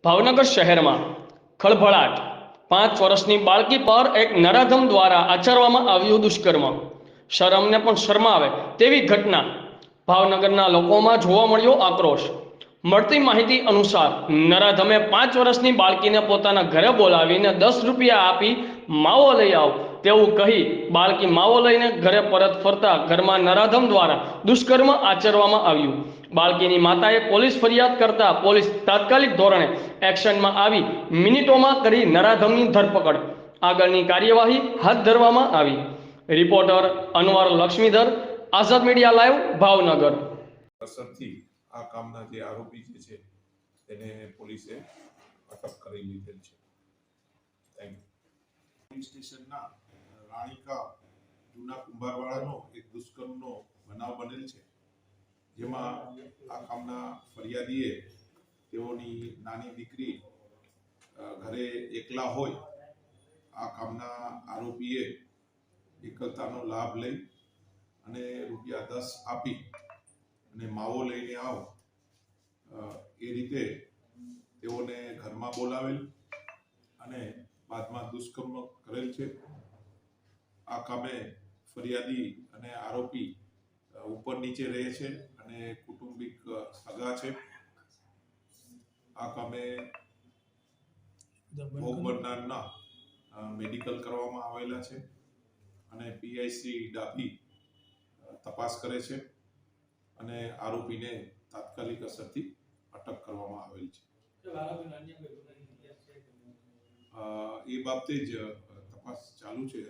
ભાવનગર શહેરમાં ખળભળાટ 5 વર્ષની બાળકી પર એક નરાધમ દ્વારા આચરવામાં આવ્યું દુષ્કર્મ. શરમને પણ શરમાવે તેવી ઘટના. ભાવનગરના લોકોમાં જોવા મળ્યો આક્રોશ. મળતી માહિતી અનુસાર નરાધમે 5 વર્ષની બાળકીને પોતાના ઘરે બોલાવીને 10 રૂપિયા આપી માવો લઈ આવ તેવું કહી બાળકી માવો લઈને ઘરે પરત ફરતા ઘરમાં નરાધમ દ્વારા દુષ્કર્મ આચરવામાં આવ્યું. બાળકીની માતાએ પોલીસ ફરિયાદ કરતા પોલીસ તાત્કાલિક ધોરણે એક્શનમાં આવી મિનિટોમાં કરી નરાધમની ધરપકડ. આગળની કાર્યવાહી હાથ ધરવામાં આવી. રિપોર્ટર અનવર લક્ષ્મીધર, આઝાદ મીડિયા લાઈવ, ભાવનગર. અસરથી આ કામના જે આરોપી જે છે તેને પોલીસે અટક કરી લીધેલ છે. Thank you. પોલીસ સ્ટેશનના રાણીકા જૂના કુંભારવાળાનો એક દુષ્કર્મનો બનાવ બનેલ છે, જેમાં આ કામના ફરિયાદીએ તેઓની નાની દીકરી ઘરે એકલા હોય આ કામના આરોપીએ એકલતાનો લાભ લઈ અને રૂપિયા 10 આપી અને માવો લઈને આવ એ રીતે તેઓને ઘરમાં બોલાવેલ અને બાદમાં દુષ્કર્મ કરેલ છે. આ કામે ફરિયાદી અને આરોપી ઉપર નીચે રહે છે અને કુટુંબિક સગા છે. આ કામે ભોગ બનનારના મેડિકલ કરવામાં આવેલા છે અને પીઆઈસી ડાભી તપાસ કરે છે અને આરોપીને તાત્કાલિક અસરથી અટક કરવામાં આવેલ છે. એ બાબતે જ તપાસ ચાલુ છે.